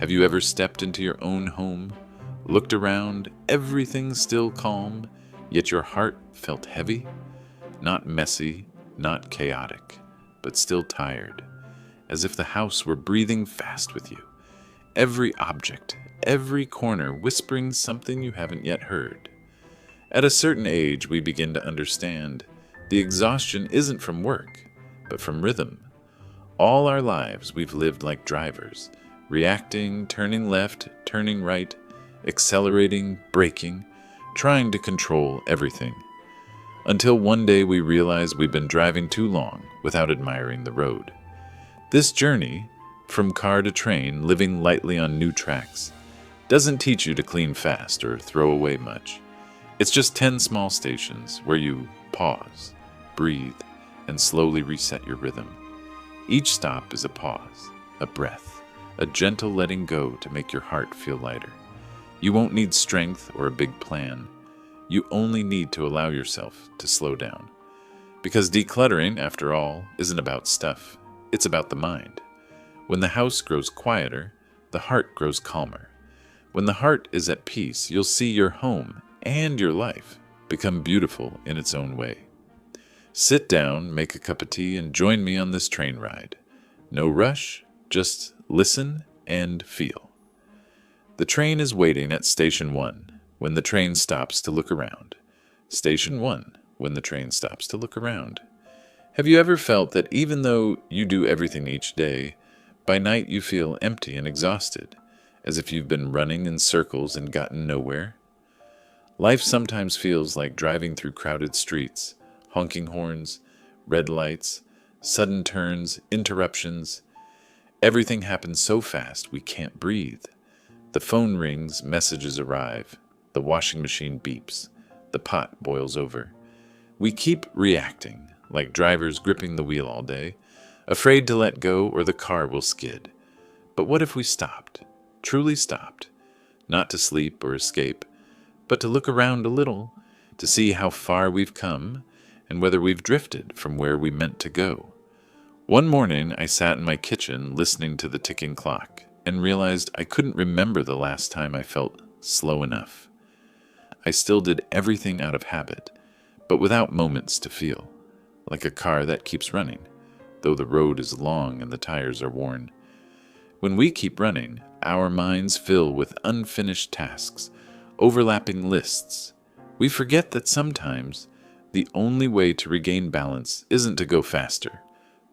Have you ever stepped into your own home, looked around, everything still calm, yet your heart felt heavy? Not messy, not chaotic, but still tired, as if the house were breathing fast with you. Every object, every corner whispering something you haven't yet heard. At a certain age, we begin to understand the exhaustion isn't from work, but from rhythm. All our lives, we've lived like drivers, reacting, turning left, turning right, accelerating, braking, trying to control everything. Until one day we realize we've been driving too long without admiring the road. This journey, from car to train, living lightly on new tracks, doesn't teach you to clean fast or throw away much. It's just 10 small stations where you pause, breathe, and slowly reset your rhythm. Each stop is a pause, a breath, a gentle letting go to make your heart feel lighter. You won't need strength or a big plan. You only need to allow yourself to slow down. Because decluttering, after all, isn't about stuff. It's about the mind. When the house grows quieter, the heart grows calmer. When the heart is at peace, you'll see your home and your life become beautiful in its own way. Sit down, make a cup of tea, and join me on this train ride. No rush, just listen and feel. The train is waiting at Station 1 when the train stops to look around. Station 1 when the train stops to look around. Have you ever felt that even though you do everything each day, by night you feel empty and exhausted, as if you've been running in circles and gotten nowhere? Life sometimes feels like driving through crowded streets, honking horns, red lights, sudden turns, interruptions. Everything happens so fast we can't breathe. The phone rings, messages arrive, the washing machine beeps, the pot boils over. We keep reacting, like drivers gripping the wheel all day, afraid to let go or the car will skid. But what if we stopped, truly stopped, not to sleep or escape, but to look around a little, to see how far we've come and whether we've drifted from where we meant to go? One morning, I sat in my kitchen listening to the ticking clock and realized I couldn't remember the last time I felt slow enough. I still did everything out of habit, but without moments to feel, like a car that keeps running, though the road is long and the tires are worn. When we keep running, our minds fill with unfinished tasks, overlapping lists. We forget that sometimes the only way to regain balance isn't to go faster,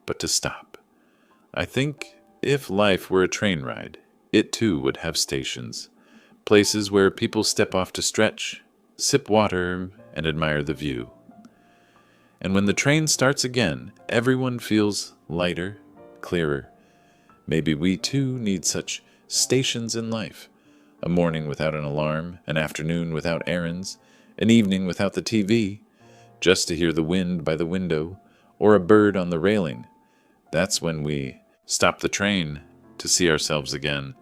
but to stop. I think if life were a train ride, it too would have stations, places where people step off to stretch, sip water, and admire the view. And when the train starts again, everyone feels lighter, clearer. Maybe we too need such stations in life. A morning without an alarm, an afternoon without errands, an evening without the TV, just to hear the wind by the window or a bird on the railing. That's when we stop the train to see ourselves again.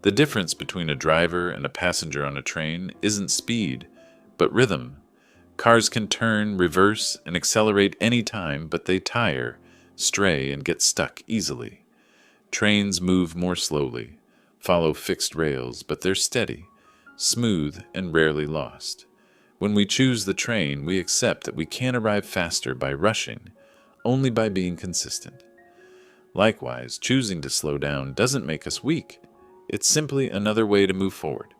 The difference between a driver and a passenger on a train isn't speed, but rhythm. Cars can turn, reverse, and accelerate any time, but they tire, stray, and get stuck easily. Trains move more slowly, follow fixed rails, but they're steady, smooth, and rarely lost. When we choose the train, we accept that we can't arrive faster by rushing, only by being consistent. Likewise, choosing to slow down doesn't make us weak. It's simply another way to move forward.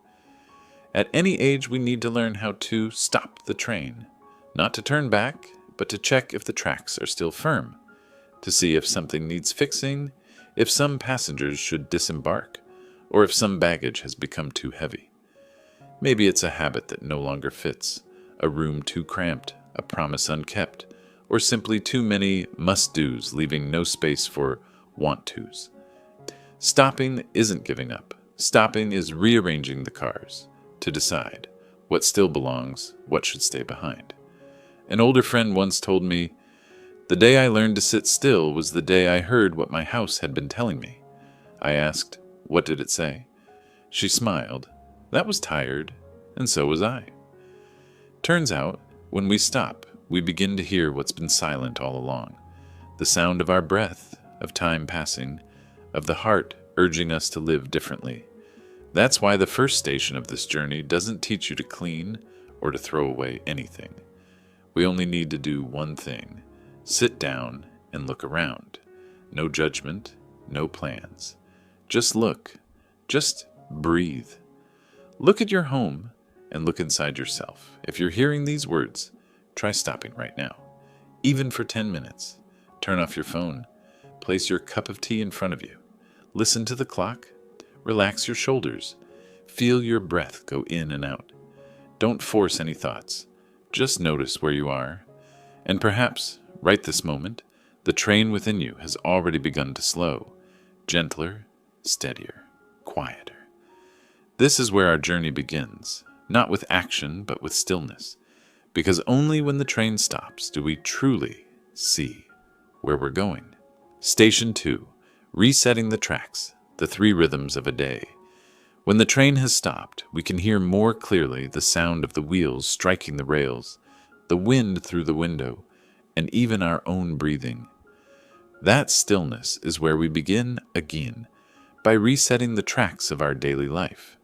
At any age, we need to learn how to stop the train, not to turn back, but to check if the tracks are still firm, to see if something needs fixing, if some passengers should disembark, or if some baggage has become too heavy. Maybe it's a habit that no longer fits, a room too cramped, a promise unkept, or simply too many must-dos leaving no space for want-tos. Stopping isn't giving up. Stopping is rearranging the cars to decide what still belongs, what should stay behind. An older friend once told me, "The day I learned to sit still was the day I heard what my house had been telling me." I asked, "What did it say?" She smiled. That was tired, and so was I. Turns out, when we stop, we begin to hear what's been silent all along. The sound of our breath, of time passing, of the heart urging us to live differently. That's why the first station of this journey doesn't teach you to clean or to throw away anything. We only need to do one thing: sit down and look around. No judgment, no plans. Just look. Just breathe. Look at your home and look inside yourself. If you're hearing these words, try stopping right now. Even for 10 minutes. Turn off your phone. Place your cup of tea in front of you. Listen to the clock. Relax your shoulders. Feel your breath go in and out. Don't force any thoughts. Just notice where you are. And perhaps, right this moment, the train within you has already begun to slow. Gentler, steadier, quieter. This is where our journey begins, not with action, but with stillness. Because only when the train stops do we truly see where we're going. Station 2. Resetting the tracks, the 3 rhythms of a day. When the train has stopped, we can hear more clearly the sound of the wheels striking the rails, the wind through the window, and even our own breathing. That stillness is where we begin again, by resetting the tracks of our daily life.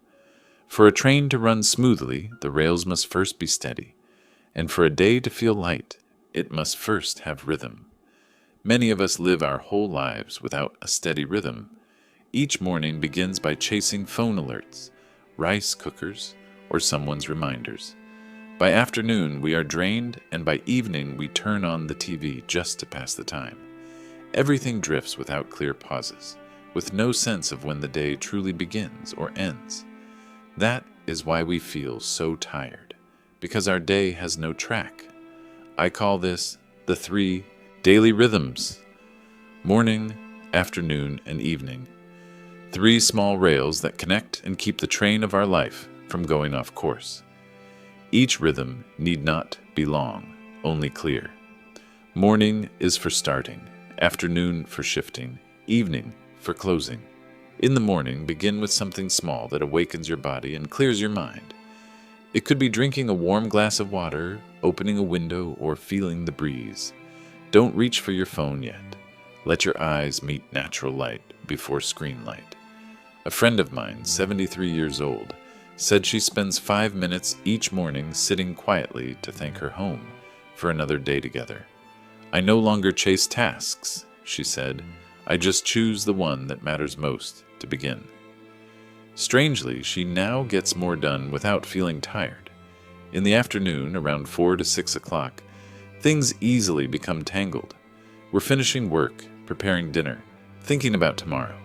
For a train to run smoothly, the rails must first be steady, and for a day to feel light, it must first have rhythm. Many of us live our whole lives without a steady rhythm. Each morning begins by chasing phone alerts, rice cookers, or someone's reminders. By afternoon, we are drained, and by evening, we turn on the TV just to pass the time. Everything drifts without clear pauses, with no sense of when the day truly begins or ends. That is why we feel so tired, because our day has no track. I call this the 3 daily rhythms: morning, afternoon, and evening. 3 small rails that connect and keep the train of our life from going off course. Each rhythm need not be long, only clear. Morning is for starting, afternoon for shifting, evening for closing. In the morning, begin with something small that awakens your body and clears your mind. It could be drinking a warm glass of water, opening a window, or feeling the breeze. Don't reach for your phone yet. Let your eyes meet natural light before screen light. A friend of mine, 73 years old, said she spends 5 minutes each morning sitting quietly to thank her home for another day together. I no longer chase tasks, she said. I just choose the one that matters most to begin. Strangely, she now gets more done without feeling tired. In the afternoon, around 4 to 6 o'clock, things easily become tangled. We're finishing work, preparing dinner, thinking about tomorrow.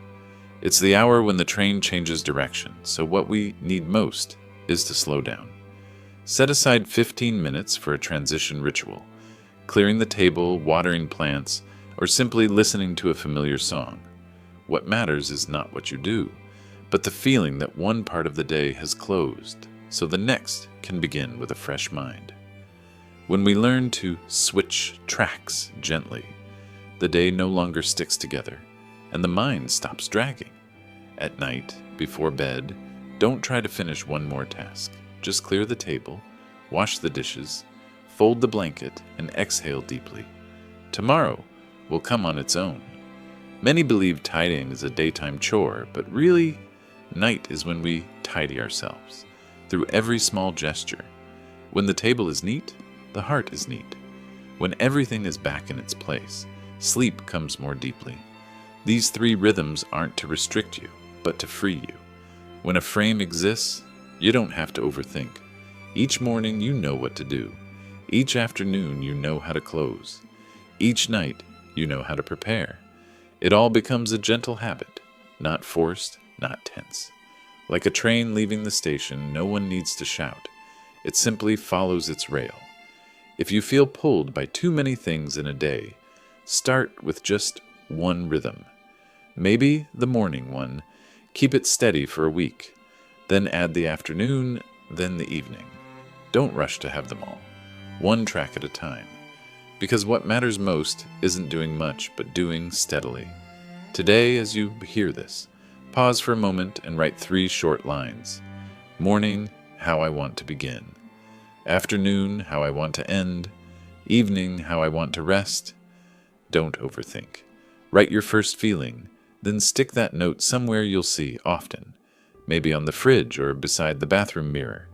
It's the hour when the train changes direction, so what we need most is to slow down. Set aside 15 minutes for a transition ritual, clearing the table, watering plants, or simply listening to a familiar song. What matters is not what you do, but the feeling that one part of the day has closed, so the next can begin with a fresh mind. When we learn to switch tracks gently, the day no longer sticks together, and the mind stops dragging. At night, before bed, don't try to finish one more task. Just clear the table, wash the dishes, fold the blanket, and exhale deeply. Tomorrow will come on its own. Many believe tidying is a daytime chore, but really, night is when we tidy ourselves, through every small gesture. When the table is neat, the heart is neat. When everything is back in its place, sleep comes more deeply. These 3 rhythms aren't to restrict you, but to free you. When a frame exists, you don't have to overthink. Each morning you know what to do. Each afternoon you know how to close. Each night you know how to prepare. It all becomes a gentle habit, not forced, not tense. Like a train leaving the station, no one needs to shout. It simply follows its rail. If you feel pulled by too many things in a day, start with just one rhythm. Maybe the morning one. Keep it steady for a week. Then add the afternoon, then the evening. Don't rush to have them all. One track at a time. Because what matters most isn't doing much, but doing steadily. Today, as you hear this, pause for a moment and write 3 short lines. Morning, how I want to begin. Afternoon, how I want to end. Evening, how I want to rest. Don't overthink. Write your first feeling, Then stick that note somewhere you'll see often, maybe on the fridge or beside the bathroom mirror.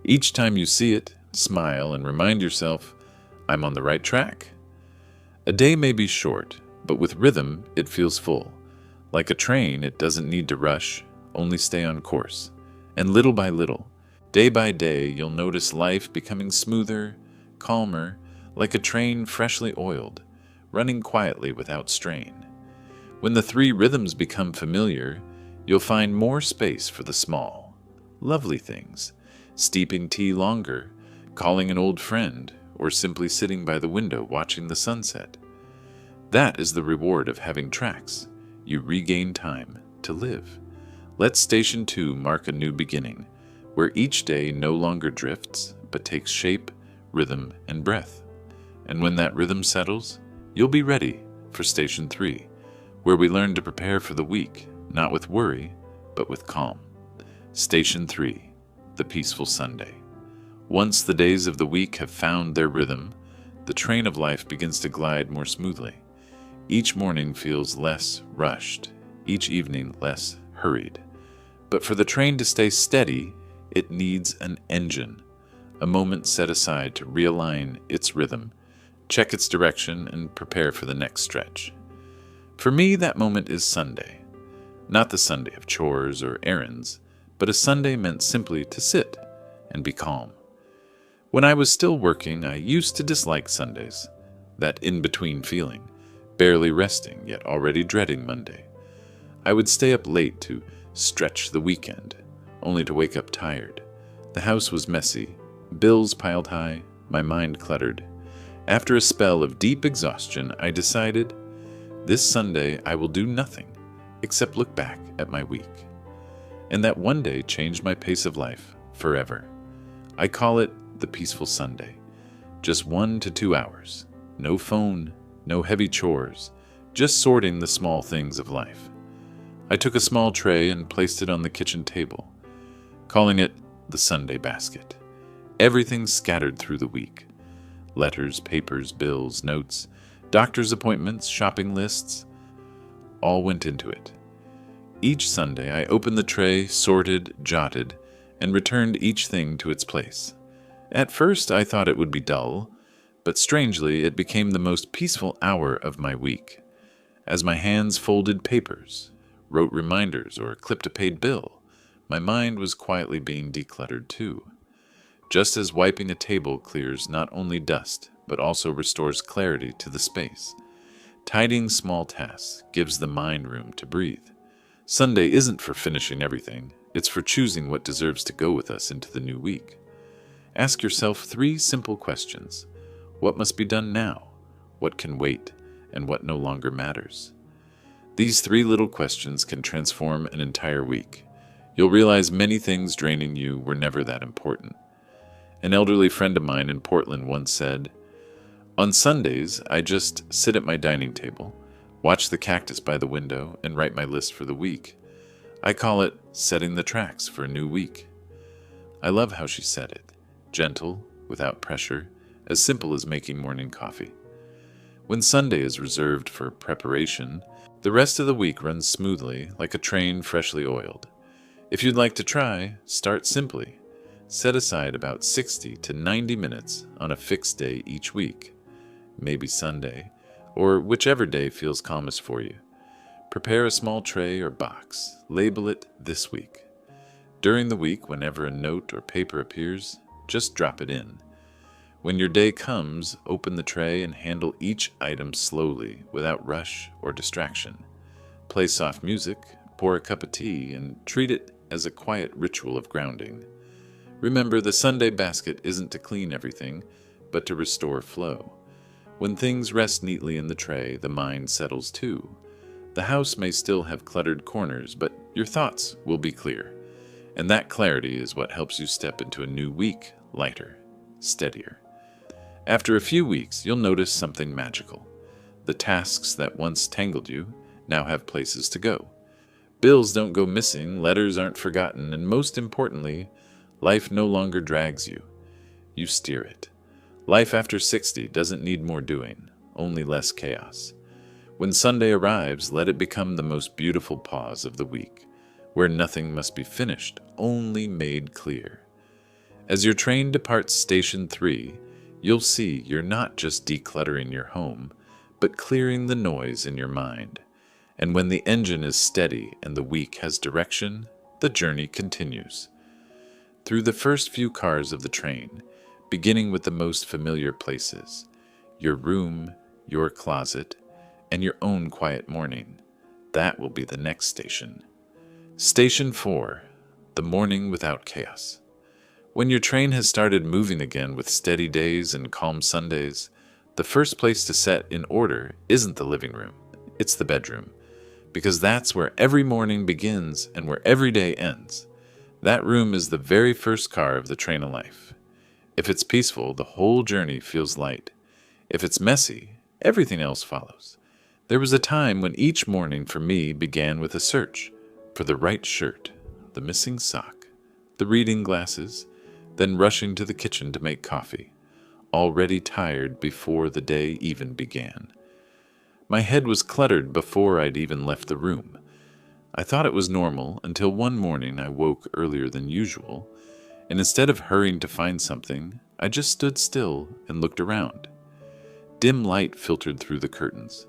Each time you see it, smile and remind yourself, I'm on the right track. A day may be short, but with rhythm, it feels full. Like a train, it doesn't need to rush, only stay on course. And little by little, day by day, you'll notice life becoming smoother, calmer, like a train freshly oiled, running quietly without strain. When the three rhythms become familiar, you'll find more space for the small, lovely things, steeping tea longer, calling an old friend, or simply sitting by the window watching the sunset. That is the reward of having tracks. You regain time to live. Let Station 2 mark a new beginning, where each day no longer drifts, but takes shape, rhythm, and breath. And when that rhythm settles, you'll be ready for Station 3, where we learn to prepare for the week, not with worry, but with calm. Station 3, the peaceful Sunday. Once the days of the week have found their rhythm, the train of life begins to glide more smoothly. Each morning feels less rushed, each evening less hurried. But for the train to stay steady, it needs an engine, a moment set aside to realign its rhythm, check its direction, and prepare for the next stretch. For me, that moment is Sunday. Not the Sunday of chores or errands, but a Sunday meant simply to sit and be calm. When I was still working, I used to dislike Sundays, that in-between feeling, barely resting yet already dreading Monday. I would stay up late to stretch the weekend, only to wake up tired. The house was messy, bills piled high, my mind cluttered. After a spell of deep exhaustion, I decided, this Sunday I will do nothing except look back at my week. And that one day changed my pace of life forever. I call it the peaceful Sunday. Just 1 to 2 hours. No phone, no heavy chores, just sorting the small things of life. I took a small tray and placed it on the kitchen table, calling it the Sunday basket. Everything scattered through the week. Letters, papers, bills, notes, doctor's appointments, shopping lists, all went into it. Each Sunday I opened the tray, sorted, jotted, and returned each thing to its place. At first I thought it would be dull, but strangely it became the most peaceful hour of my week. As my hands folded papers, wrote reminders, or clipped a paid bill, my mind was quietly being decluttered too. Just as wiping a table clears not only dust, but also restores clarity to the space. Tidying small tasks gives the mind room to breathe. Sunday isn't for finishing everything, it's for choosing what deserves to go with us into the new week. Ask yourself 3 simple questions. What must be done now? What can wait? And what no longer matters? These 3 little questions can transform an entire week. You'll realize many things draining you were never that important. An elderly friend of mine in Portland once said, on Sundays, I just sit at my dining table, watch the cactus by the window, and write my list for the week. I call it setting the tracks for a new week. I love how she said it. Gentle, without pressure, as simple as making morning coffee. When Sunday is reserved for preparation, the rest of the week runs smoothly like a train freshly oiled. If you'd like to try, start simply. Set aside about 60 to 90 minutes on a fixed day each week, maybe Sunday, or whichever day feels calmest for you. Prepare a small tray or box, label it this week. During the week, whenever a note or paper appears, just drop it in. When your day comes, open the tray and handle each item slowly, without rush or distraction. Play soft music, pour a cup of tea, and treat it as a quiet ritual of grounding. Remember, the Sunday basket isn't to clean everything, but to restore flow. When things rest neatly in the tray, the mind settles too. The house may still have cluttered corners, but your thoughts will be clear. And that clarity is what helps you step into a new week lighter, steadier. After a few weeks, you'll notice something magical. The tasks that once tangled you now have places to go. Bills don't go missing, letters aren't forgotten, and most importantly, life no longer drags you. You steer it. Life after 60 doesn't need more doing, only less chaos. When Sunday arrives, let it become the most beautiful pause of the week, where nothing must be finished, only made clear. As your train departs Station 3, you'll see you're not just decluttering your home, but clearing the noise in your mind. And when the engine is steady and the week has direction, the journey continues. Through the first few cars of the train, beginning with the most familiar places, your room, your closet, and your own quiet morning, that will be the next station. Station 4, the morning without chaos. When your train has started moving again with steady days and calm Sundays, the first place to set in order isn't the living room, it's the bedroom, because that's where every morning begins and where every day ends. That room is the very first car of the train of life. If it's peaceful, the whole journey feels light. If it's messy, everything else follows. There was a time when each morning for me began with a search for the right shirt, the missing sock, the reading glasses, then rushing to the kitchen to make coffee, already tired before the day even began. My head was cluttered before I'd even left the room. I thought it was normal until one morning I woke earlier than usual, and instead of hurrying to find something, I just stood still and looked around. Dim light filtered through the curtains.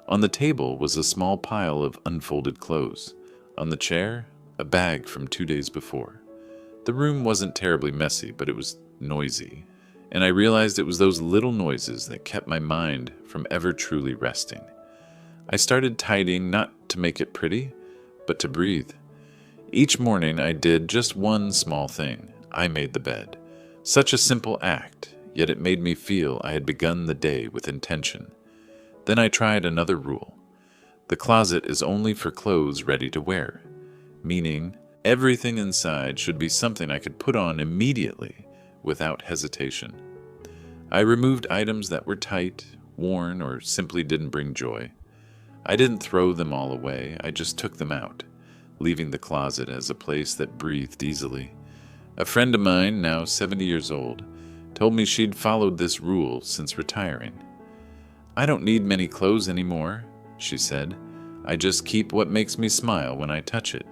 On the table was a small pile of unfolded clothes. On the chair, a bag from 2 days before. The room wasn't terribly messy, but it was noisy, and I realized it was those little noises that kept my mind from ever truly resting. I started tidying not to make it pretty, but to breathe. Each morning I did just one small thing. I made the bed. Such a simple act, yet it made me feel I had begun the day with intention. Then I tried another rule. The closet is only for clothes ready to wear, meaning everything inside should be something I could put on immediately without hesitation. I removed items that were tight, worn, or simply didn't bring joy. I didn't throw them all away, I just took them out, leaving the closet as a place that breathed easily. A friend of mine, now 70 years old, told me she'd followed this rule since retiring. "I don't need many clothes anymore," she said. "I just keep what makes me smile when I touch it."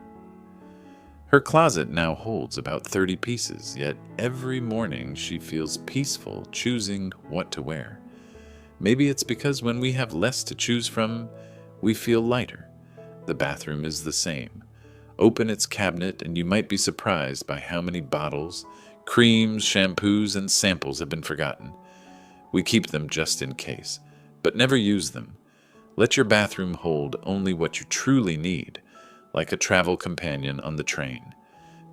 Her closet now holds about 30 pieces, yet every morning she feels peaceful choosing what to wear. Maybe it's because when we have less to choose from, we feel lighter. The bathroom is the same. Open its cabinet and you might be surprised by how many bottles, creams, shampoos, and samples have been forgotten. We keep them just in case, but never use them. Let your bathroom hold only what you truly need, like a travel companion on the train.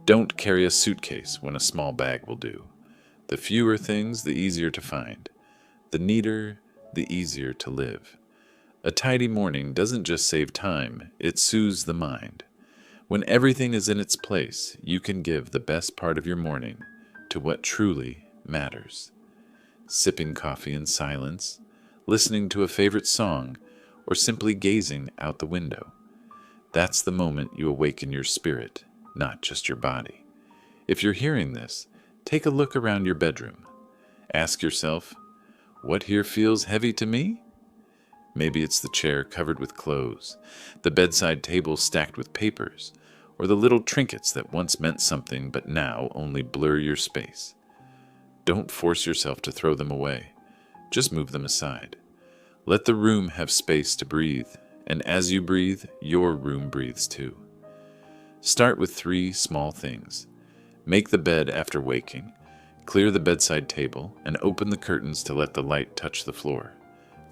Don't carry a suitcase when a small bag will do. The fewer things, the easier to find. The neater, the easier to live. A tidy morning doesn't just save time, it soothes the mind. When everything is in its place, you can give the best part of your morning to what truly matters. Sipping coffee in silence, listening to a favorite song, or simply gazing out the window. That's the moment you awaken your spirit, not just your body. If you're hearing this, take a look around your bedroom. Ask yourself, what here feels heavy to me? Maybe it's the chair covered with clothes, the bedside table stacked with papers, or the little trinkets that once meant something but now only blur your space. Don't force yourself to throw them away. Just move them aside. Let the room have space to breathe, and as you breathe, your room breathes too. Start with 3 small things. Make the bed after waking, clear the bedside table, and open the curtains to let the light touch the floor.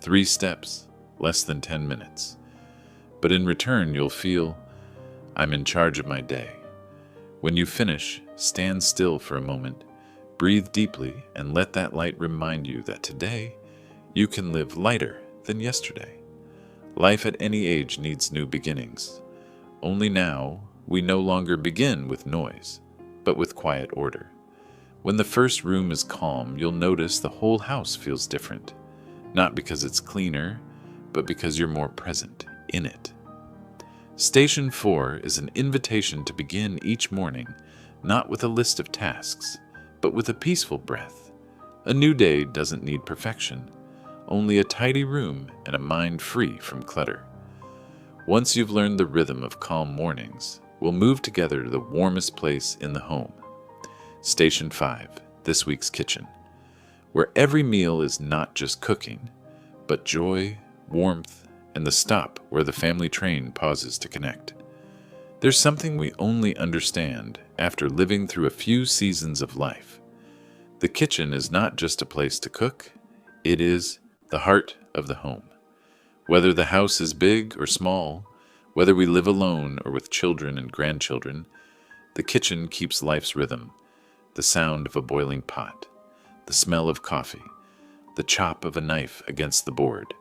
3 steps, less than 10 minutes. But in return, you'll feel, I'm in charge of my day. When you finish, stand still for a moment, breathe deeply, and let that light remind you that today, you can live lighter than yesterday. Life at any age needs new beginnings. Only now, we no longer begin with noise, but with quiet order. When the first room is calm, you'll notice the whole house feels different. Not because it's cleaner, but because you're more present in it. Station 4 is an invitation to begin each morning, not with a list of tasks, but with a peaceful breath. A new day doesn't need perfection. only a tidy room and a mind free from clutter. Once you've learned the rhythm of calm mornings, we'll move together to the warmest place in the home. Station 5, this week's kitchen, where every meal is not just cooking, but joy, warmth, and the stop where the family train pauses to connect. There's something we only understand after living through a few seasons of life. The kitchen is not just a place to cook, it is the heart of the home. Whether the house is big or small, whether we live alone or with children and grandchildren, the kitchen keeps life's rhythm, the sound of a boiling pot, the smell of coffee, the chop of a knife against the board,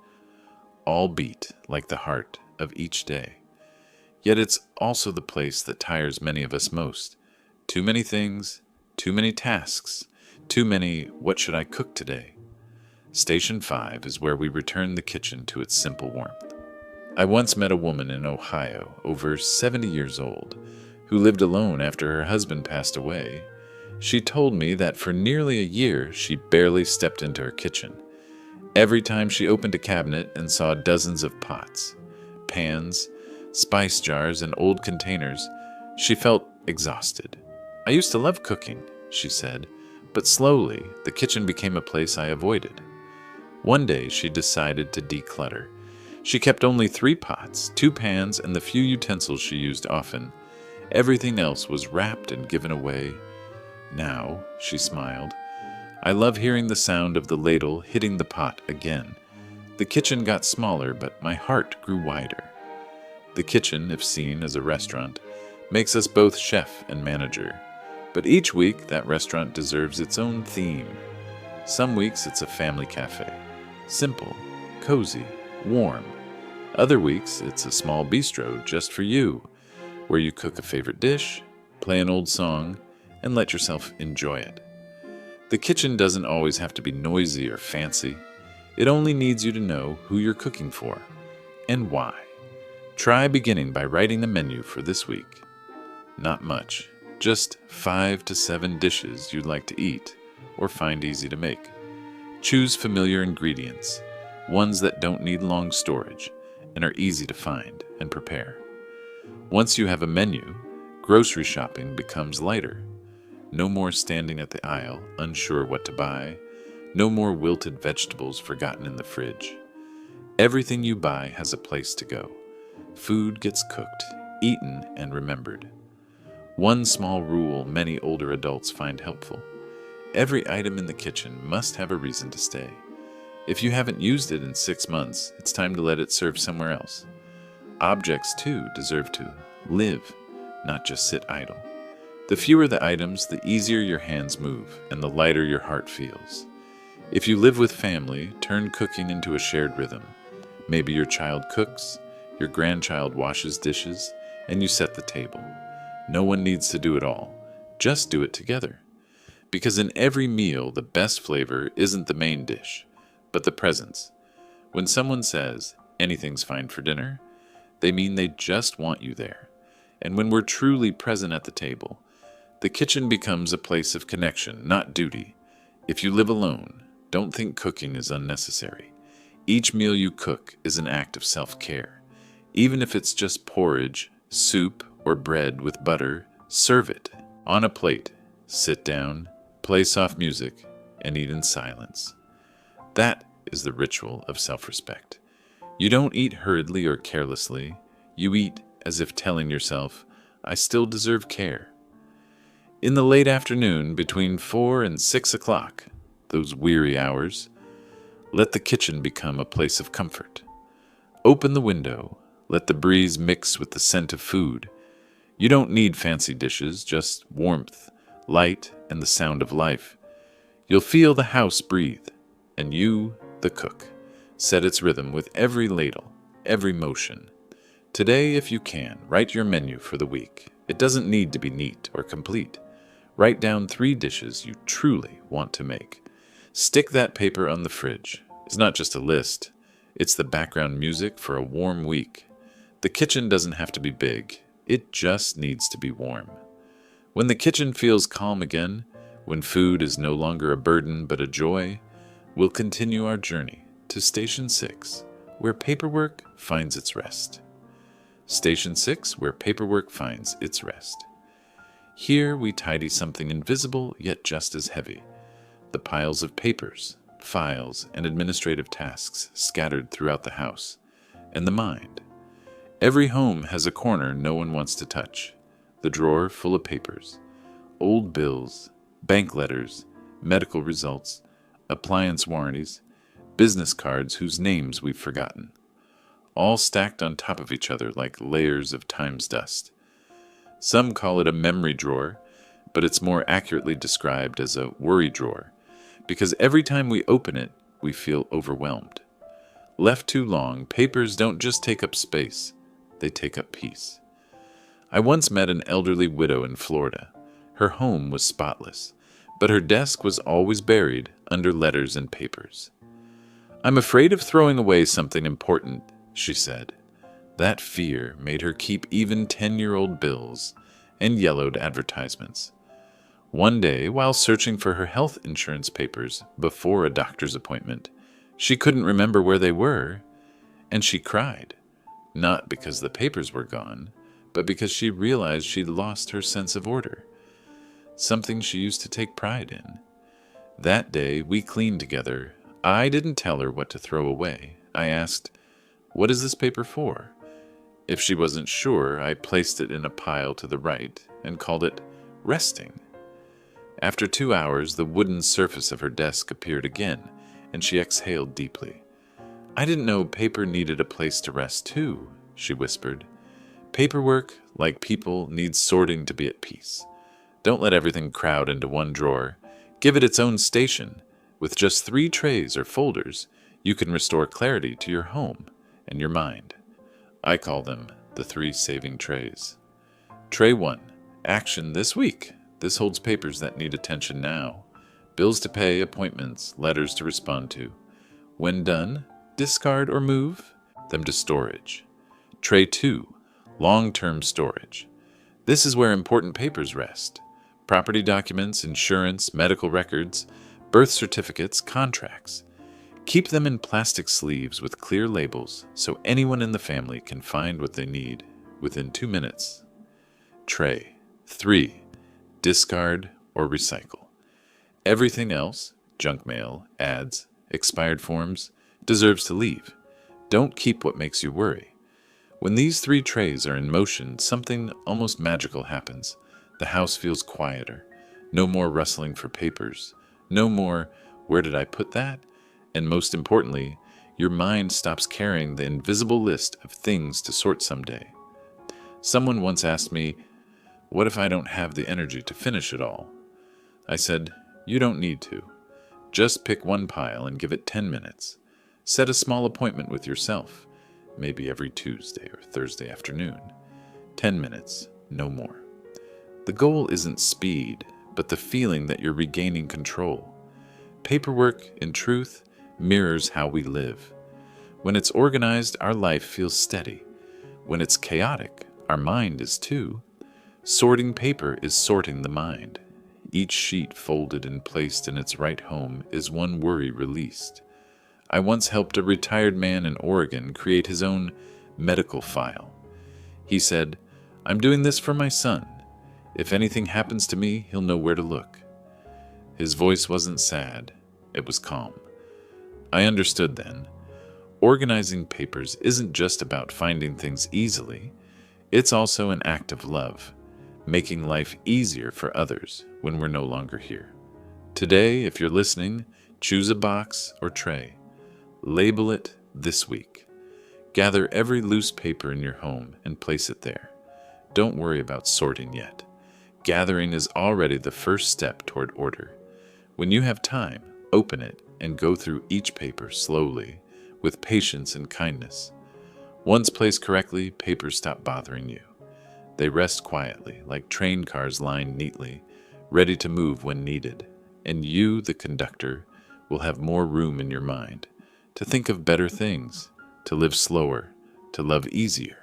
all beat like the heart of each day. Yet it's also the place that tires many of us most. Too many things, too many tasks, too many "what should I cook today?" Station 5 is where we return the kitchen to its simple warmth. I once met a woman in Ohio, over 70 years old, who lived alone after her husband passed away. She told me that for nearly a year she barely stepped into her kitchen. Every time she opened a cabinet and saw dozens of pots, pans, spice jars, and old containers, she felt exhausted. "I used to love cooking," she said, "but slowly the kitchen became a place I avoided." One day she decided to declutter. She kept only 3 pots, 2 pans, and the few utensils she used often. Everything else was wrapped and given away. "Now," she smiled, "I love hearing the sound of the ladle hitting the pot again." The kitchen got smaller, but my heart grew wider. The kitchen, if seen as a restaurant, makes us both chef and manager. But each week, that restaurant deserves its own theme. Some weeks it's a family cafe. Simple, cozy, warm. Other weeks it's a small bistro just for you, where you cook a favorite dish, play an old song, and let yourself enjoy it. The kitchen doesn't always have to be noisy or fancy. It only needs you to know who you're cooking for and why. Try beginning by writing the menu for this week. Not much, just 5 to 7 dishes you'd like to eat or find easy to make. Choose familiar ingredients, ones that don't need long storage and are easy to find and prepare. Once you have a menu, grocery shopping becomes lighter. No more standing at the aisle, unsure what to buy. No more wilted vegetables forgotten in the fridge. Everything you buy has a place to go. Food gets cooked, eaten, and remembered. One small rule many older adults find helpful: every item in the kitchen must have a reason to stay. If you haven't used it in 6 months, it's time to let it serve somewhere else. Objects, too, deserve to live, not just sit idle. The fewer the items, the easier your hands move, and the lighter your heart feels. If you live with family, turn cooking into a shared rhythm. Maybe your child cooks, your grandchild washes dishes, and you set the table. No one needs to do it all. Just do it together. Because in every meal, the best flavor isn't the main dish, but the presence. When someone says, "anything's fine for dinner," they mean they just want you there. And when we're truly present at the table, the kitchen becomes a place of connection, not duty. If you live alone, don't think cooking is unnecessary. Each meal you cook is an act of self-care. Even if it's just porridge, soup, or bread with butter, serve it on a plate, sit down, play soft music, and eat in silence. That is the ritual of self-respect. You don't eat hurriedly or carelessly. You eat as if telling yourself, "I still deserve care." In the late afternoon, between 4 and 6 o'clock, those weary hours, let the kitchen become a place of comfort. Open the window. Let the breeze mix with the scent of food. You don't need fancy dishes, just warmth, light, and the sound of life. You'll feel the house breathe, and you, the cook, set its rhythm with every ladle, every motion. Today, if you can, write your menu for the week. It doesn't need to be neat or complete. Write down 3 dishes you truly want to make. Stick that paper on the fridge. It's not just a list. It's the background music for a warm week. The kitchen doesn't have to be big. It just needs to be warm. When the kitchen feels calm again, when food is no longer a burden but a joy, we'll continue our journey to Station 6, where paperwork finds its rest. Station 6, where paperwork finds its rest. Here we tidy something invisible yet just as heavy. The piles of papers, files, and administrative tasks scattered throughout the house, and the mind. Every home has a corner no one wants to touch. The drawer full of papers, old bills, bank letters, medical results, appliance warranties, business cards whose names we've forgotten, all stacked on top of each other like layers of time's dust. Some call it a memory drawer, but it's more accurately described as a worry drawer, because every time we open it, we feel overwhelmed. Left too long, papers don't just take up space, they take up peace. I once met an elderly widow in Florida. Her home was spotless, but her desk was always buried under letters and papers. "I'm afraid of throwing away something important," she said. That fear made her keep even 10-year-old bills and yellowed advertisements. One day, while searching for her health insurance papers before a doctor's appointment, she couldn't remember where they were, and she cried. Not because the papers were gone, but because she realized she'd lost her sense of order, something she used to take pride in. That day, we cleaned together. I didn't tell her what to throw away. I asked, "What is this paper for?" If she wasn't sure, I placed it in a pile to the right and called it resting. After 2 hours, the wooden surface of her desk appeared again, and she exhaled deeply. "I didn't know paper needed a place to rest too," she whispered. "Paperwork, like people, needs sorting to be at peace. Don't let everything crowd into one drawer. Give it its own station. With just 3 trays or folders, you can restore clarity to your home and your mind." I call them the 3 saving trays. Tray 1. Action this week. This holds papers that need attention now. Bills to pay, appointments, letters to respond to. When done, discard or move them to storage. Tray 2. Long-term storage. This is where important papers rest. Property documents, insurance, medical records, birth certificates, contracts. Keep them in plastic sleeves with clear labels so anyone in the family can find what they need within 2 minutes. Tray 3. Discard or recycle. Everything else, junk mail, ads, expired forms, deserves to leave. Don't keep what makes you worry. When these 3 trays are in motion, something almost magical happens. The house feels quieter. No more rustling for papers. No more, "Where did I put that?" And most importantly, your mind stops carrying the invisible list of things to sort someday. Someone once asked me, "What if I don't have the energy to finish it all?" I said, "You don't need to. Just pick one pile and give it 10 minutes. Set a small appointment with yourself, maybe every Tuesday or Thursday afternoon. 10 minutes, no more." The goal isn't speed, but the feeling that you're regaining control. Paperwork, in truth, mirrors how we live. When it's organized, our life feels steady. When it's chaotic, our mind is too. Sorting paper is sorting the mind. Each sheet folded and placed in its right home is one worry released. I once helped a retired man in Oregon create his own medical file. He said, "I'm doing this for my son. If anything happens to me, he'll know where to look." His voice wasn't sad, it was calm. I understood then. Organizing papers isn't just about finding things easily. It's also an act of love, making life easier for others when we're no longer here. Today, if you're listening, choose a box or tray. Label it this week. Gather every loose paper in your home and place it there. Don't worry about sorting yet. Gathering is already the first step toward order. When you have time, open it and go through each paper slowly, with patience and kindness. Once placed correctly, papers stop bothering you. They rest quietly, like train cars lined neatly, ready to move when needed. And you, the conductor, will have more room in your mind to think of better things, to live slower, to love easier.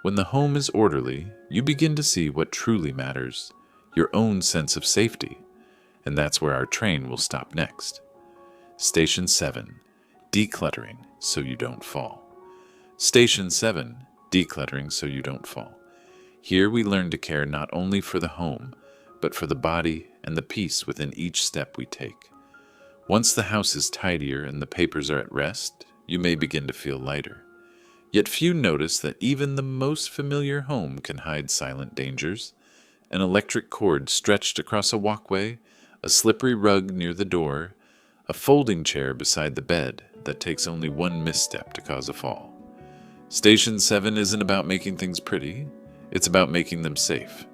When the home is orderly, you begin to see what truly matters, your own sense of safety. And that's where our train will stop next. Station 7. Decluttering so you don't fall. Station 7. Decluttering so you don't fall. Here we learn to care not only for the home, but for the body and the peace within each step we take. Once the house is tidier and the papers are at rest, you may begin to feel lighter. Yet few notice that even the most familiar home can hide silent dangers. An electric cord stretched across a walkway, a slippery rug near the door, a folding chair beside the bed that takes only one misstep to cause a fall. Station 7 isn't about making things pretty, it's about making them safe.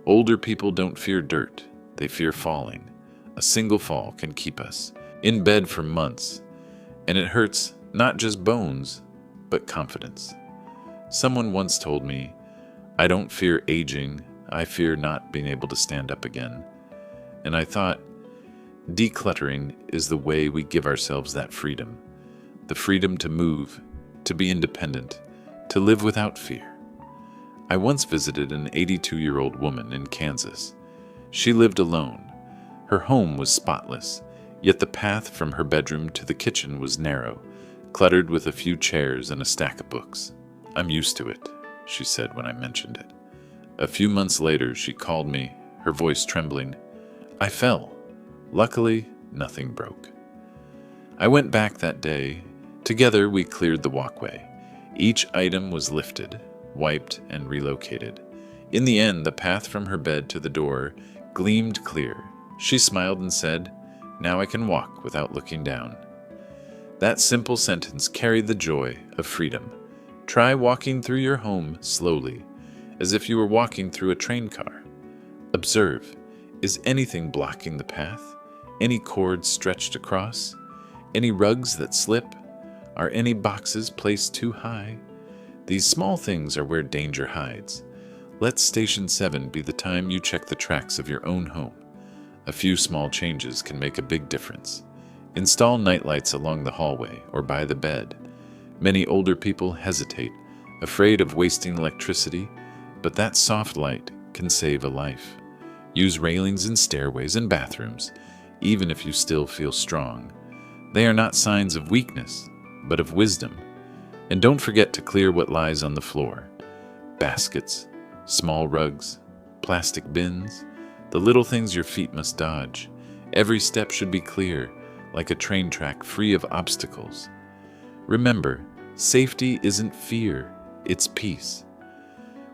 Older people don't fear dirt, they fear falling. A single fall can keep us in bed for months, and it hurts not just bones, but confidence. Someone once told me, "I don't fear aging, I fear not being able to stand up again." And I thought, decluttering is the way we give ourselves that freedom. The freedom to move, to be independent, to live without fear. I once visited an 82-year-old woman in Kansas. She lived alone. Her home was spotless, yet the path from her bedroom to the kitchen was narrow, cluttered with a few chairs and a stack of books. "I'm used to it," she said when I mentioned it. A few months later, she called me, her voice trembling. "I fell. Luckily, nothing broke." I went back that day. Together, we cleared the walkway. Each item was lifted, wiped, and relocated. In the end, the path from her bed to the door gleamed clear. She smiled and said, "Now I can walk without looking down." That simple sentence carried the joy of freedom. Try walking through your home slowly, as if you were walking through a train car. Observe, is anything blocking the path? Any cords stretched across? Any rugs that slip? Are any boxes placed too high? These small things are where danger hides. Let Station 7 be the time you check the tracks of your own home. A few small changes can make a big difference. Install nightlights along the hallway or by the bed. Many older people hesitate, afraid of wasting electricity, but that soft light can save a life. Use railings in stairways and bathrooms, even if you still feel strong. They are not signs of weakness, but of wisdom. And don't forget to clear what lies on the floor. Baskets, small rugs, plastic bins, the little things your feet must dodge. Every step should be clear, like a train track free of obstacles. Remember, safety isn't fear, it's peace.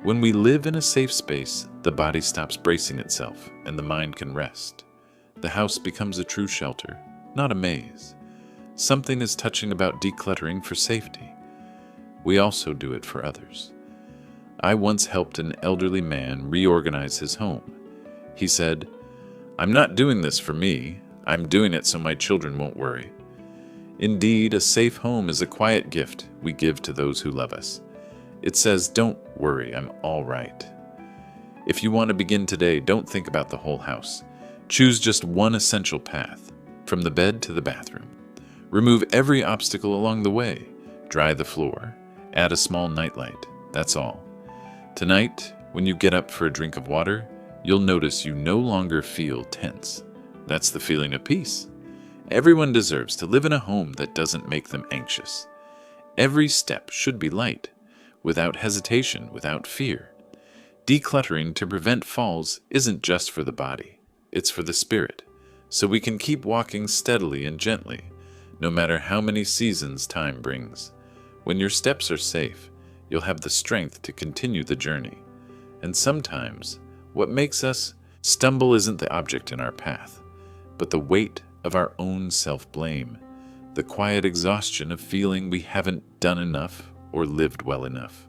When we live in a safe space, the body stops bracing itself and the mind can rest. The house becomes a true shelter, not a maze. Something is touching about decluttering for safety. We also do it for others. I once helped an elderly man reorganize his home. He said, "I'm not doing this for me. I'm doing it so my children won't worry." Indeed, a safe home is a quiet gift we give to those who love us. It says, "Don't worry, I'm all right." If you want to begin today, don't think about the whole house. Choose just one essential path, from the bed to the bathroom. Remove every obstacle along the way. Dry the floor. Add a small nightlight. That's all. Tonight, when you get up for a drink of water, you'll notice you no longer feel tense. That's the feeling of peace. Everyone deserves to live in a home that doesn't make them anxious. Every step should be light, without hesitation, without fear. Decluttering to prevent falls isn't just for the body, it's for the spirit, so we can keep walking steadily and gently, no matter how many seasons time brings. When your steps are safe, you'll have the strength to continue the journey. And sometimes, what makes us stumble isn't the object in our path, but the weight of our own self-blame, the quiet exhaustion of feeling we haven't done enough or lived well enough.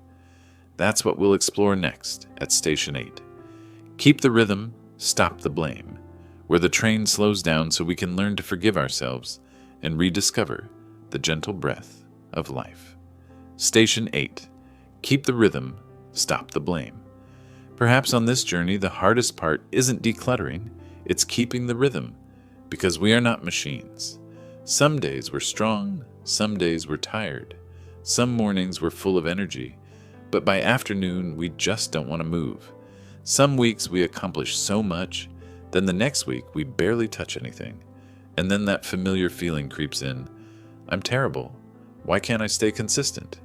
That's what we'll explore next at Station 8. Keep the rhythm, stop the blame, where the train slows down so we can learn to forgive ourselves and rediscover the gentle breath of life. Station 8. Keep the rhythm, stop the blame. Perhaps on this journey, the hardest part isn't decluttering, it's keeping the rhythm, because we are not machines. Some days we're strong, some days we're tired, some mornings we're full of energy, but by afternoon we just don't want to move. Some weeks we accomplish so much, then the next week we barely touch anything, and then that familiar feeling creeps in. I'm terrible. Why can't I stay consistent?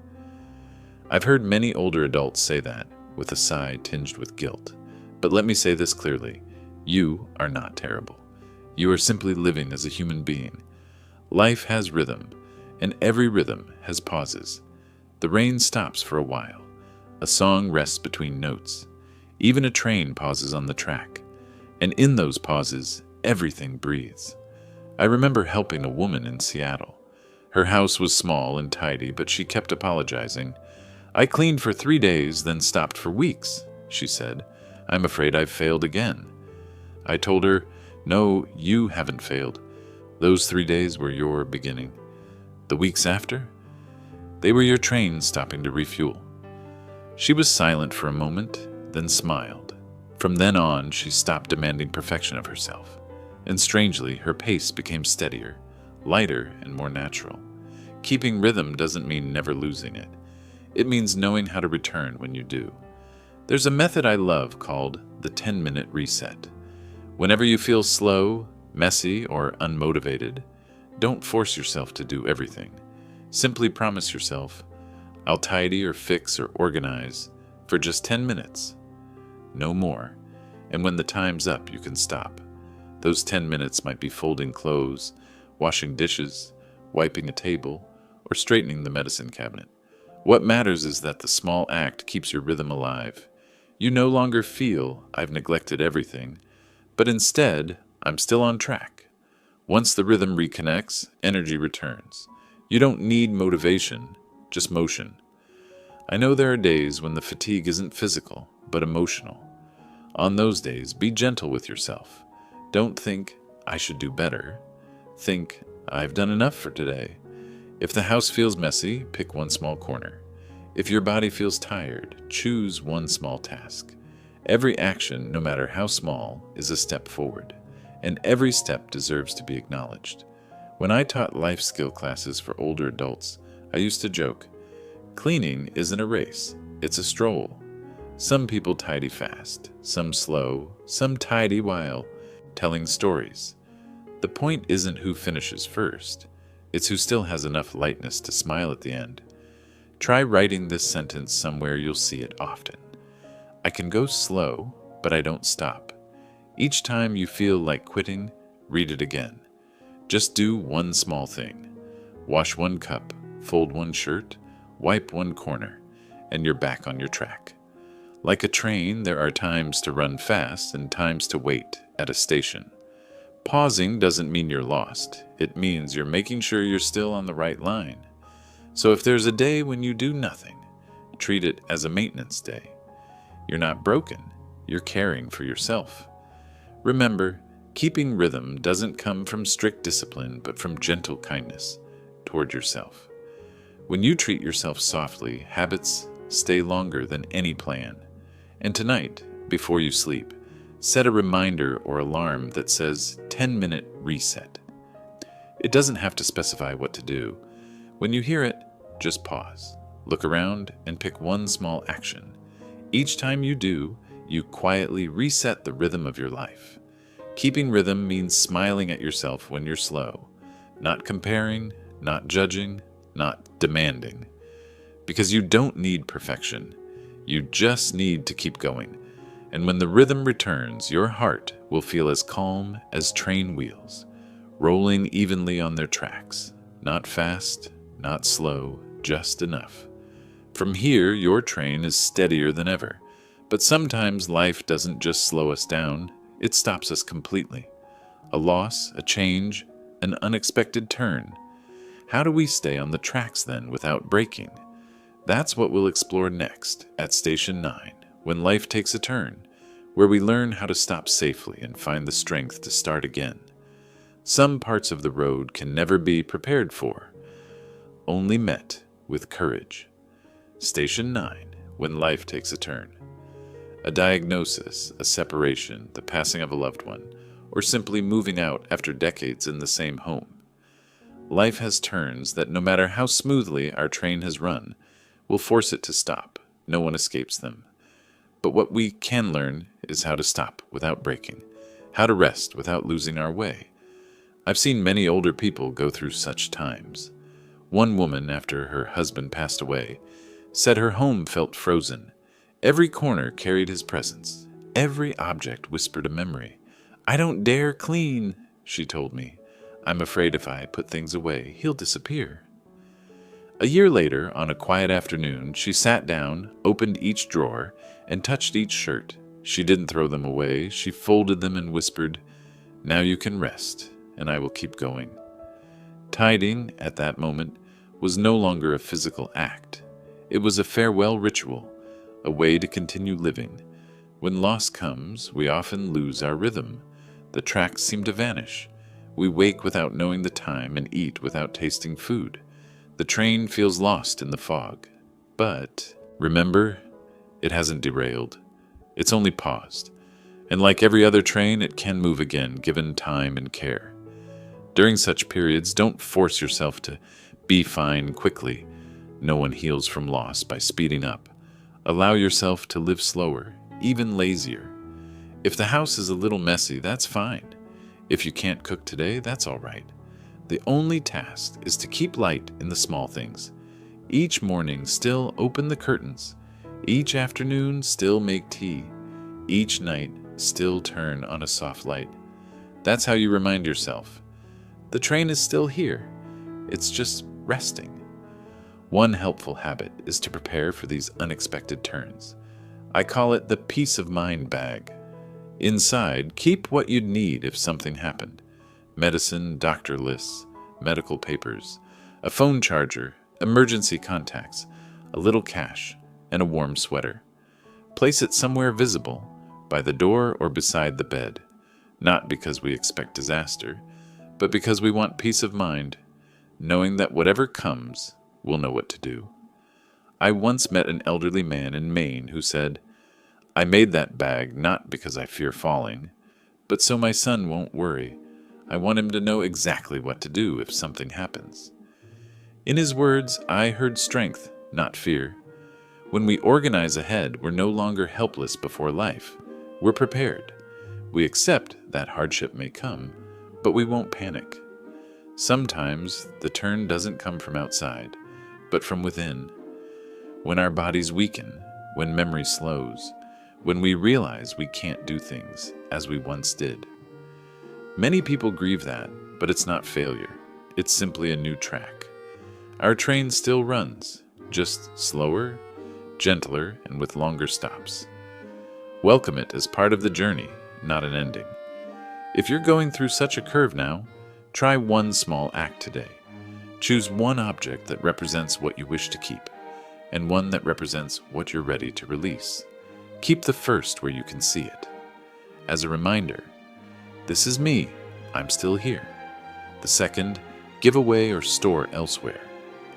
I've heard many older adults say that, with a sigh tinged with guilt. But let me say this clearly. You are not terrible. You are simply living as a human being. Life has rhythm, and every rhythm has pauses. The rain stops for a while. A song rests between notes. Even a train pauses on the track. And in those pauses, everything breathes. I remember helping a woman in Seattle. Her house was small and tidy, but she kept apologizing. I cleaned for 3 days, then stopped for weeks, she said. I'm afraid I've failed again. I told her, no, you haven't failed. Those 3 days were your beginning. The weeks after? They were your train stopping to refuel. She was silent for a moment, then smiled. From then on, she stopped demanding perfection of herself. And strangely, her pace became steadier, lighter, and more natural. Keeping rhythm doesn't mean never losing it. It means knowing how to return when you do. There's a method I love called the 10-minute reset. Whenever you feel slow, messy, or unmotivated, don't force yourself to do everything. Simply promise yourself, I'll tidy or fix or organize for just 10 minutes. No more. And when the time's up, you can stop. Those 10 minutes might be folding clothes, washing dishes, wiping a table, or straightening the medicine cabinet. What matters is that the small act keeps your rhythm alive. You no longer feel I've neglected everything, but instead, I'm still on track. Once the rhythm reconnects, energy returns. You don't need motivation, just motion. I know there are days when the fatigue isn't physical, but emotional. On those days, be gentle with yourself. Don't think, I should do better. Think, I've done enough for today. If the house feels messy, pick one small corner. If your body feels tired, choose one small task. Every action, no matter how small, is a step forward, and every step deserves to be acknowledged. When I taught life skill classes for older adults, I used to joke, cleaning isn't a race, it's a stroll. Some people tidy fast, some slow, some tidy while telling stories. The point isn't who finishes first, it's who still has enough lightness to smile at the end. Try writing this sentence somewhere you'll see it often. I can go slow, but I don't stop. Each time you feel like quitting, read it again. Just do one small thing. Wash one cup, fold one shirt, wipe one corner, and you're back on your track. Like a train, there are times to run fast and times to wait at a station. Pausing doesn't mean you're lost. It means you're making sure you're still on the right line. So if there's a day when you do nothing, treat it as a maintenance day. You're not broken. You're caring for yourself. Remember, keeping rhythm doesn't come from strict discipline, but from gentle kindness toward yourself. When you treat yourself softly, habits stay longer than any plan. And tonight, before you sleep, set a reminder or alarm that says 10-minute reset. It doesn't have to specify what to do. When you hear it, just pause, look around, and pick one small action. Each time you do, you quietly reset the rhythm of your life. Keeping rhythm means smiling at yourself when you're slow, not comparing, not judging, not demanding. Because you don't need perfection. You just need to keep going. And when the rhythm returns, your heart will feel as calm as train wheels, rolling evenly on their tracks. Not fast, not slow, just enough. From here, your train is steadier than ever. But sometimes life doesn't just slow us down, it stops us completely. A loss, a change, an unexpected turn. How do we stay on the tracks then without breaking? That's what we'll explore next at Station 9, when life takes a turn, where we learn how to stop safely and find the strength to start again. Some parts of the road can never be prepared for, only met with courage. Station 9, when life takes a turn. A diagnosis, a separation, the passing of a loved one, or simply moving out after decades in the same home. Life has turns that no matter how smoothly our train has run, will force it to stop. No one escapes them. But what we can learn is how to stop without breaking, how to rest without losing our way. I've seen many older people go through such times. One woman, after her husband passed away, said her home felt frozen. Every corner carried his presence. Every object whispered a memory. "I don't dare clean," she told me. "I'm afraid if I put things away, he'll disappear." A year later, on a quiet afternoon, she sat down, opened each drawer, and touched each shirt. She didn't throw them away. She folded them and whispered, "Now you can rest, and I will keep going." Tidying, at that moment, was no longer a physical act. It was a farewell ritual, a way to continue living. When loss comes, we often lose our rhythm. The tracks seem to vanish. We wake without knowing the time and eat without tasting food. The train feels lost in the fog. But remember, it hasn't derailed. It's only paused. And like every other train, it can move again, given time and care. During such periods, don't force yourself to be fine quickly. No one heals from loss by speeding up. Allow yourself to live slower, even lazier. If the house is a little messy, that's fine. If you can't cook today, that's all right. The only task is to keep light in the small things. Each morning, still open the curtains. Each afternoon, still make tea. Each night, still turn on a soft light. That's how you remind yourself. The train is still here. It's just resting. One helpful habit is to prepare for these unexpected turns. I call it the peace of mind bag. Inside, keep what you'd need if something happened. Medicine, doctor lists, medical papers, a phone charger, emergency contacts, a little cash, and a warm sweater. Place it somewhere visible, by the door or beside the bed, not because we expect disaster, but because we want peace of mind, knowing that whatever comes, we'll know what to do. I once met an elderly man in Maine who said, "I made that bag not because I fear falling, but so my son won't worry. I want him to know exactly what to do if something happens." In his words, I heard strength, not fear. When we organize ahead, we're no longer helpless before life. We're prepared. We accept that hardship may come, but we won't panic. Sometimes the turn doesn't come from outside, but from within. When our bodies weaken, when memory slows, when we realize we can't do things as we once did. Many people grieve that, but it's not failure. It's simply a new track. Our train still runs, just slower, gentler, and with longer stops. Welcome it as part of the journey, not an ending. If you're going through such a curve now, try one small act today. Choose one object that represents what you wish to keep, and one that represents what you're ready to release. Keep the first where you can see it. As a reminder, this is me, I'm still here. The second, give away or store elsewhere,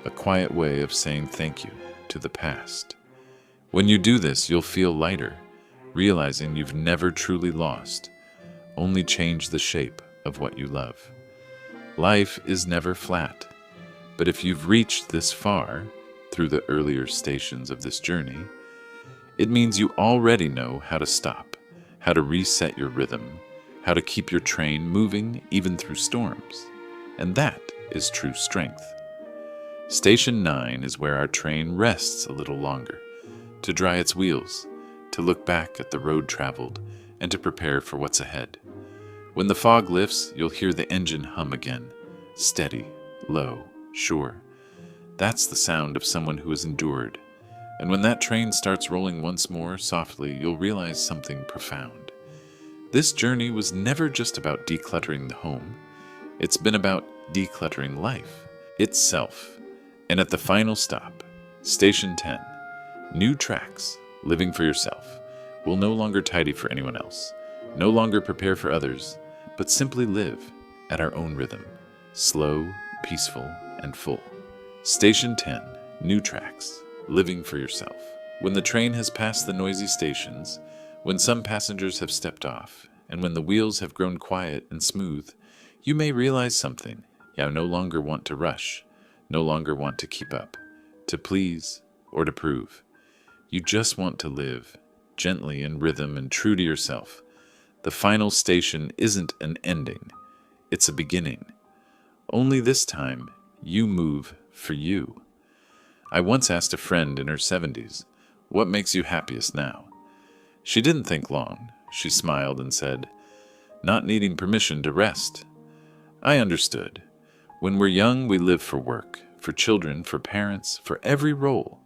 a quiet way of saying thank you to the past. When you do this, you'll feel lighter, realizing you've never truly lost, only changed the shape of what you love. Life is never flat, but if you've reached this far through the earlier stations of this journey, it means you already know how to stop, how to reset your rhythm, how to keep your train moving even through storms. And that is true strength. Station 9 is where our train rests a little longer, to dry its wheels, to look back at the road traveled, and to prepare for what's ahead. When the fog lifts, you'll hear the engine hum again, steady, low, sure. That's the sound of someone who has endured. And when that train starts rolling once more softly, you'll realize something profound. This journey was never just about decluttering the home. It's been about decluttering life itself. And at the final stop, Station 10, new tracks, living for yourself. We'll no longer tidy for anyone else, no longer prepare for others, but simply live at our own rhythm, slow, peaceful, and full. Station 10, new tracks, living for yourself. When the train has passed the noisy stations, when some passengers have stepped off, and when the wheels have grown quiet and smooth, you may realize something. You no longer want to rush, no longer want to keep up, to please, or to prove. You just want to live, gently in rhythm and true to yourself. The final station isn't an ending, it's a beginning. Only this time, you move for you. I once asked a friend in her 70s, "What makes you happiest now?" She didn't think long. She smiled and said, "Not needing permission to rest." I understood. When we're young, we live for work, for children, for parents, for every role.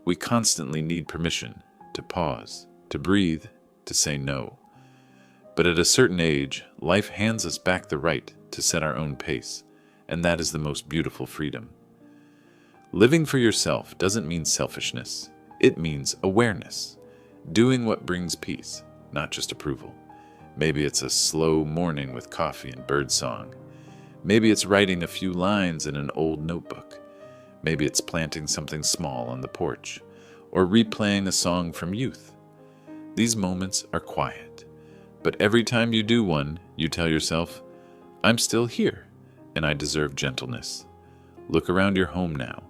We constantly need permission to pause, to breathe, to say no. But at a certain age, life hands us back the right to set our own pace, and that is the most beautiful freedom. Living for yourself doesn't mean selfishness. It means awareness, doing what brings peace, not just approval. Maybe it's a slow morning with coffee and birdsong. Maybe it's writing a few lines in an old notebook. Maybe it's planting something small on the porch, or replaying a song from youth. These moments are quiet, but every time you do one, you tell yourself, "I'm still here, and I deserve gentleness." Look around your home now.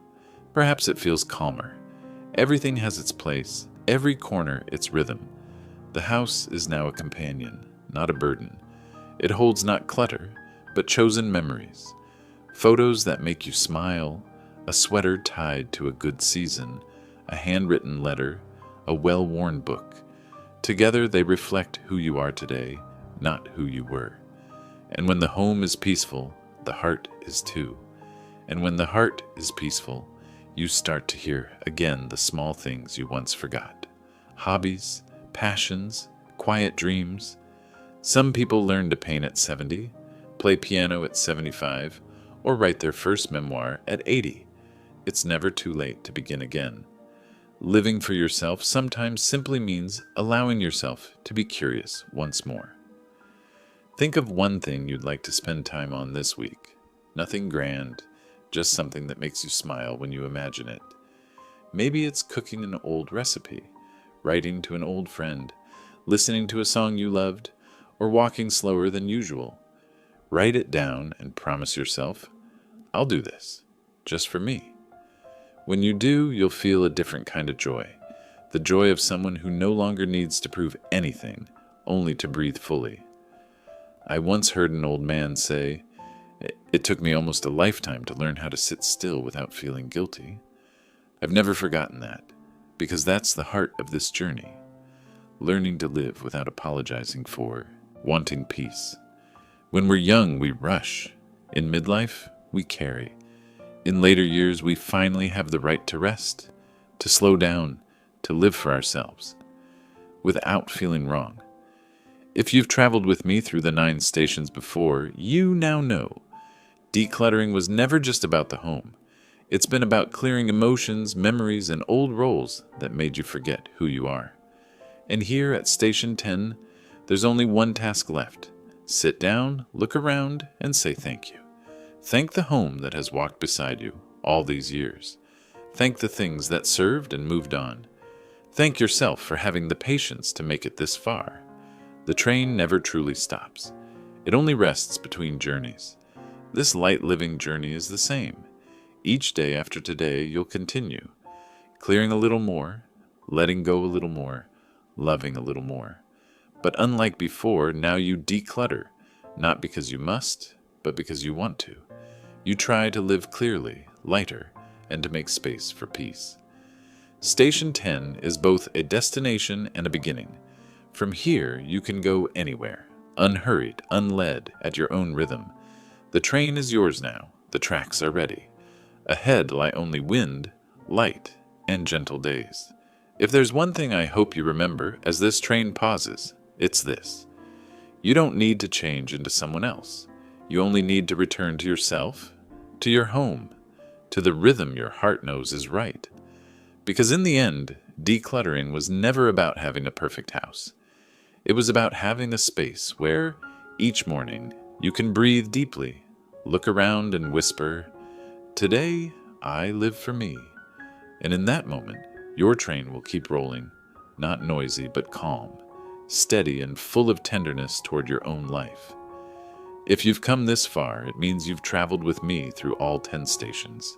Perhaps it feels calmer. Everything has its place, every corner its rhythm. The house is now a companion, not a burden. It holds not clutter, but chosen memories. Photos that make you smile, a sweater tied to a good season, a handwritten letter, a well-worn book. Together they reflect who you are today, not who you were. And when the home is peaceful, the heart is too. And when the heart is peaceful, you start to hear again the small things you once forgot. Hobbies, passions, quiet dreams. Some people learn to paint at 70, play piano at 75, or write their first memoir at 80. It's never too late to begin again. Living for yourself sometimes simply means allowing yourself to be curious once more. Think of one thing you'd like to spend time on this week. Nothing grand, just something that makes you smile when you imagine it. Maybe it's cooking an old recipe, writing to an old friend, listening to a song you loved, or walking slower than usual. Write it down and promise yourself, "I'll do this, just for me." When you do, you'll feel a different kind of joy, the joy of someone who no longer needs to prove anything, only to breathe fully. I once heard an old man say, "It took me almost a lifetime to learn how to sit still without feeling guilty." I've never forgotten that, because that's the heart of this journey. Learning to live without apologizing for wanting peace. When we're young, we rush. In midlife, we carry. In later years, we finally have the right to rest, to slow down, to live for ourselves, without feeling wrong. If you've traveled with me through the 9 stations before, you now know. Decluttering was never just about the home. It's been about clearing emotions, memories, and old roles that made you forget who you are. And here at Station 10, there's only one task left. Sit down, look around, and say thank you. Thank the home that has walked beside you all these years. Thank the things that served and moved on. Thank yourself for having the patience to make it this far. The train never truly stops. It only rests between journeys. This light living journey is the same. Each day after today, you'll continue, clearing a little more, letting go a little more, loving a little more. But unlike before, now you declutter, not because you must, but because you want to. You try to live clearly, lighter, and to make space for peace. Station 10 is both a destination and a beginning. From here, you can go anywhere, unhurried, unled, at your own rhythm. The train is yours now. The tracks are ready. Ahead lie only wind, light, and gentle days. If there's one thing I hope you remember as this train pauses, it's this. You don't need to change into someone else. You only need to return to yourself, to your home, to the rhythm your heart knows is right. Because in the end, decluttering was never about having a perfect house. It was about having a space where, each morning, you can breathe deeply, look around and whisper, "Today, I live for me." And in that moment, your train will keep rolling, not noisy but calm, steady and full of tenderness toward your own life. If you've come this far, it means you've traveled with me through all 10 stations.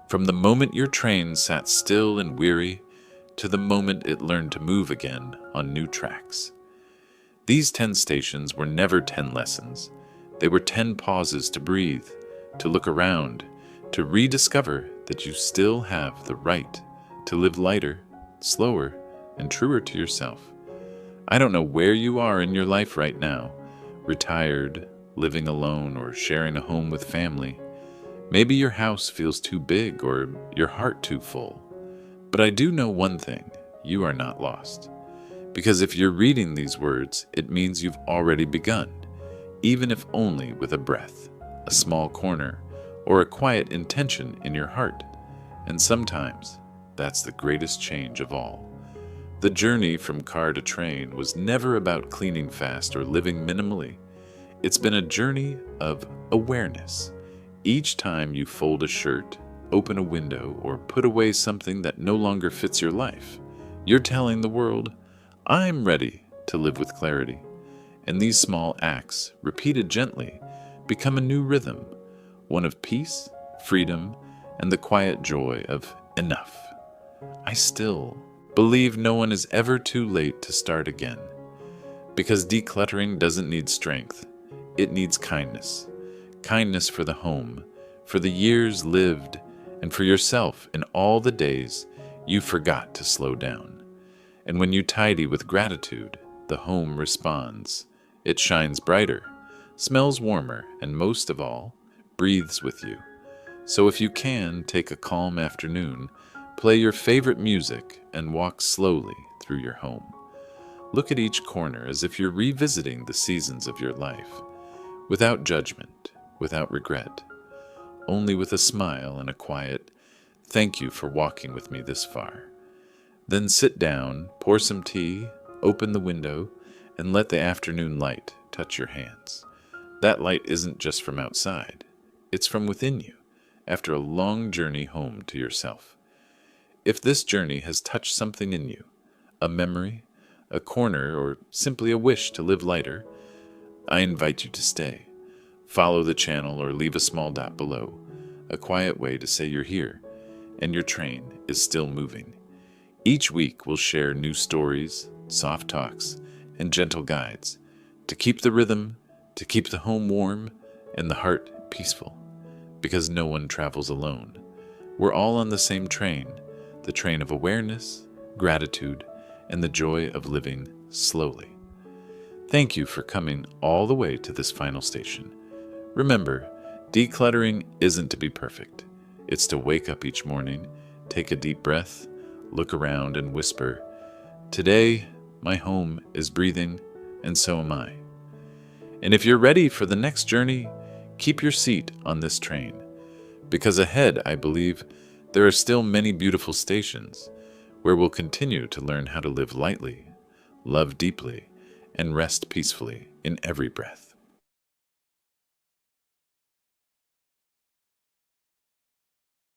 From the moment your train sat still and weary, to the moment it learned to move again on new tracks. These 10 stations were never 10 lessons. They were 10 pauses to breathe, to look around, to rediscover that you still have the right to live lighter, slower, and truer to yourself. I don't know where you are in your life right now, retired, living alone, or sharing a home with family. Maybe your house feels too big or your heart too full. But I do know one thing, you are not lost. Because if you're reading these words, it means you've already begun, even if only with a breath, a small corner, or a quiet intention in your heart. And sometimes, that's the greatest change of all. The journey from car to train was never about cleaning fast or living minimally. It's been a journey of awareness. Each time you fold a shirt, open a window, or put away something that no longer fits your life, you're telling the world, I'm ready to live with clarity. And these small acts, repeated gently, become a new rhythm, one of peace, freedom, and the quiet joy of enough. I still believe no one is ever too late to start again. Because decluttering doesn't need strength, it needs kindness. Kindness for the home, for the years lived, and for yourself in all the days you forgot to slow down. And when you tidy with gratitude, the home responds. It shines brighter, smells warmer, and most of all, breathes with you. So if you can, take a calm afternoon, play your favorite music, and walk slowly through your home. Look at each corner as if you're revisiting the seasons of your life, without judgment, without regret, only with a smile and a quiet, thank you for walking with me this far. Then sit down, pour some tea, open the window, and let the afternoon light touch your hands. That light isn't just from outside, it's from within you, after a long journey home to yourself. If this journey has touched something in you, a memory, a corner, or simply a wish to live lighter, I invite you to stay. Follow the channel or leave a small dot below, a quiet way to say you're here, and your train is still moving. Each week we'll share new stories, soft talks, and gentle guides to keep the rhythm, to keep the home warm, and the heart peaceful. Because no one travels alone. We're all on the same train, the train of awareness, gratitude, and the joy of living slowly. Thank you for coming all the way to this final station. Remember, decluttering isn't to be perfect. It's to wake up each morning, take a deep breath, look around, and whisper, today, my home is breathing, and so am I. And if you're ready for the next journey, keep your seat on this train. Because ahead, I believe, there are still many beautiful stations where we'll continue to learn how to live lightly, love deeply, and rest peacefully in every breath.